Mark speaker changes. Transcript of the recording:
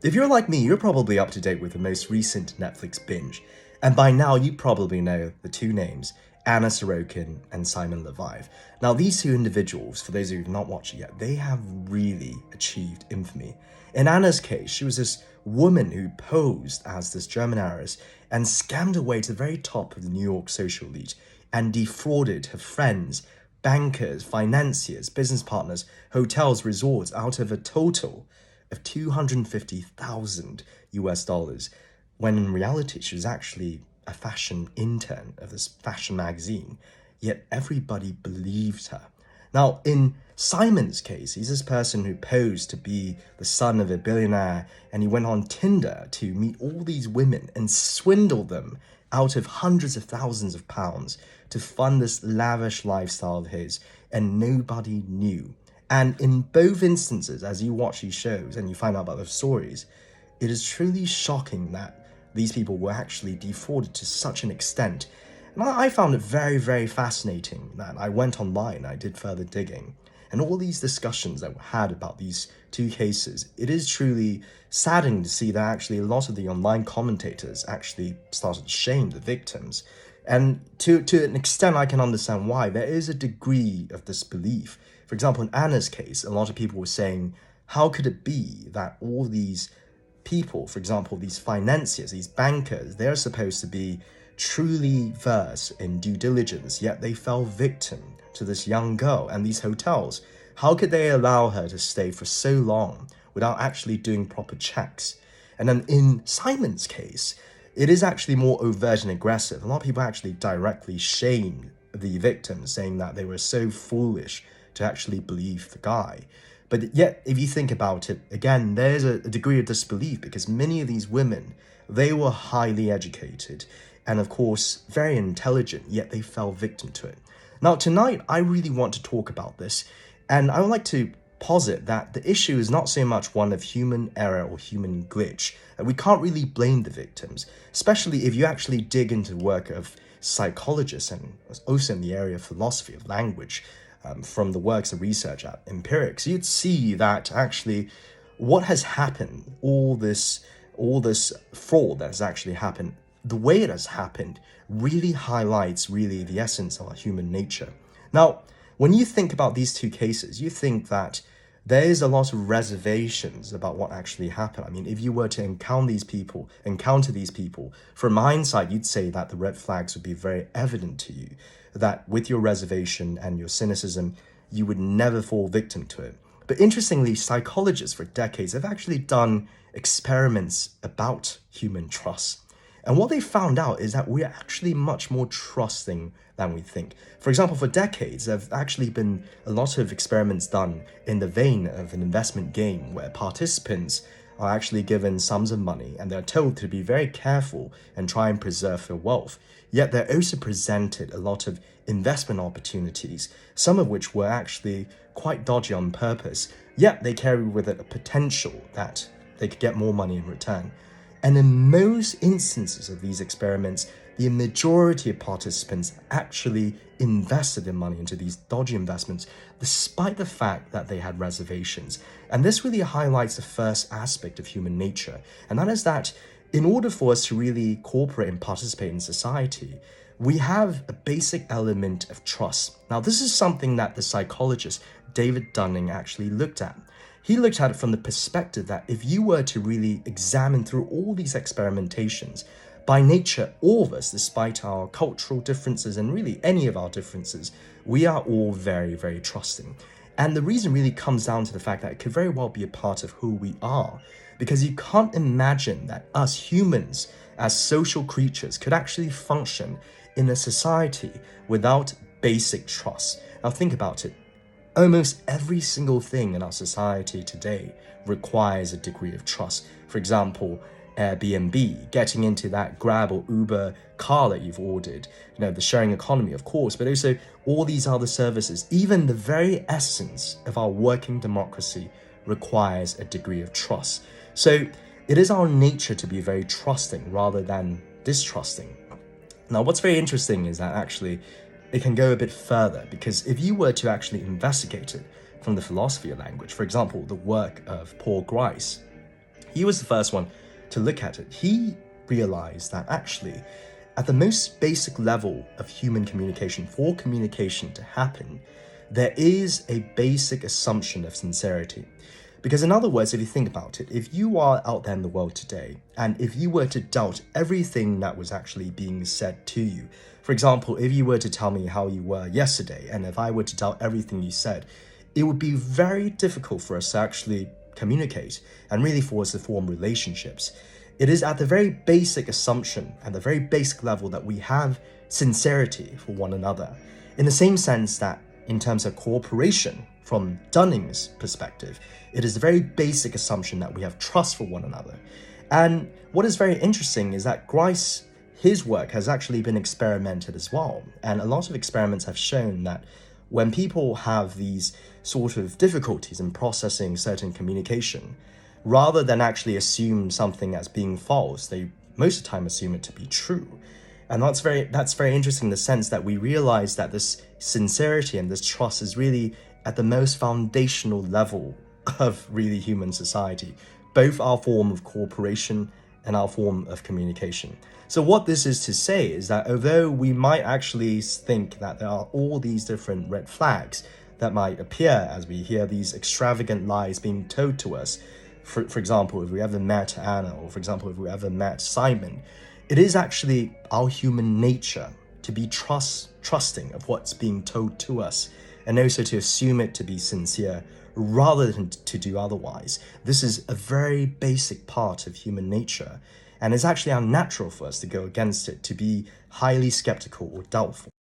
Speaker 1: If you're like me, you're probably up to date with the most recent Netflix binge. And by now, you probably know the two names, Anna Sorokin and Simon Levive. Now, these two individuals, for those of you who've not watched it yet, they have really achieved infamy. In Anna's case, she was this woman who posed as this German heiress and scammed her way to the very top of the New York social elite and defrauded her friends, bankers, financiers, business partners, hotels, resorts out of a total of 250,000 US dollars, when in reality she was actually a fashion intern of this fashion magazine, yet everybody believed her. Now, in Simon's case, he's this person who posed to be the son of a billionaire, and he went on Tinder to meet all these women and swindle them out of hundreds of thousands of pounds to fund this lavish lifestyle of his, and nobody knew. And in both instances, as you watch these shows and you find out about those stories, it is truly shocking that these people were actually defrauded to such an extent. And I found it very, very fascinating that I went online, I did further digging, and all these discussions that were had about these two cases, it is truly saddening to see that actually a lot of the online commentators actually started to shame the victims. And to an extent, I can understand why. There is a degree of disbelief. For example, in Anna's case, a lot of people were saying, how could it be that all these people, for example, these financiers, these bankers, they're supposed to be truly versed in due diligence, yet they fell victim to this young girl. And these hotels, how could they allow her to stay for so long without actually doing proper checks? And then in Simon's case, it is actually more overt and aggressive. A lot of people actually directly shame the victims, saying that they were so foolish to actually believe the guy. But yet, if you think about it, again, there's a degree of disbelief because many of these women, they were highly educated and of course, very intelligent, yet they fell victim to it. Now, tonight, I really want to talk about this, and I would like to posit that the issue is not so much one of human error or human glitch. We can't really blame the victims, especially if you actually dig into the work of psychologists and also in the area of philosophy of language, from the works of research at Empirics, you'd see that actually what has happened, all this fraud that has actually happened, the way it has happened really highlights really the essence of our human nature. Now, when you think about these two cases, you think that there is a lot of reservations about what actually happened. I mean, if you were to encounter these people, from hindsight, you'd say that the red flags would be very evident to you, that with your reservation and your cynicism, you would never fall victim to it. But interestingly, psychologists for decades have actually done experiments about human trust. And what they found out is that we're actually much more trusting than we think. For example, for decades, there have actually been a lot of experiments done in the vein of an investment game where participants are actually given sums of money and they're told to be very careful and try and preserve their wealth. Yet they're also presented a lot of investment opportunities, some of which were actually quite dodgy on purpose, yet they carry with it a potential that they could get more money in return. And in most instances of these experiments, the majority of participants actually invested their money into these dodgy investments, despite the fact that they had reservations. And this really highlights the first aspect of human nature, and that is that in order for us to really cooperate and participate in society, we have a basic element of trust. Now, this is something that the psychologist David Dunning actually looked at. He looked at it from the perspective that if you were to really examine through all these experimentations, by nature, all of us, despite our cultural differences and really any of our differences, we are all very, very trusting. And the reason really comes down to the fact that it could very well be a part of who we are, because you can't imagine that us humans, as social creatures, could actually function in a society without basic trust. Now think about it. Almost every single thing in our society today requires a degree of trust. For example, Airbnb, getting into that Grab or Uber car that you've ordered, the sharing economy, of course, but also all these other services. Even the very essence of our working democracy requires a degree of trust. So it is our nature to be very trusting rather than distrusting. Now, what's very interesting is that actually it can go a bit further, because if you were to actually investigate it from the philosophy of language, for example, the work of Paul Grice, He was the first one to look at it. He realized that actually, at the most basic level of human communication, for communication to happen, there is a basic assumption of sincerity. Because in other words, if you think about it, if you are out there in the world today, and if you were to doubt everything that was actually being said to you, for example, if you were to tell me how you were yesterday, and if I were to doubt everything you said, it would be very difficult for us to actually communicate and really for us to form relationships. It is at the very basic assumption and the very basic level that we have sincerity for one another. In the same sense that in terms of cooperation, from Dunning's perspective, it is the very basic assumption that we have trust for one another. And what is very interesting is that Grice, his work has actually been experimented as well. And a lot of experiments have shown that when people have these sort of difficulties in processing certain communication, rather than actually assume something as being false, they most of the time assume it to be true. And that's very interesting in the sense that we realize that this sincerity and this trust is really at the most foundational level of really human society, both our form of cooperation and our form of communication. So what this is to say is that although we might actually think that there are all these different red flags that might appear as we hear these extravagant lies being told to us, for example, if we ever met Anna, or for example, if we ever met Simon, it is actually our human nature to be trusting of what's being told to us, and also to assume it to be sincere rather than to do otherwise. This is a very basic part of human nature, and it's actually unnatural for us to go against it, to be highly skeptical or doubtful.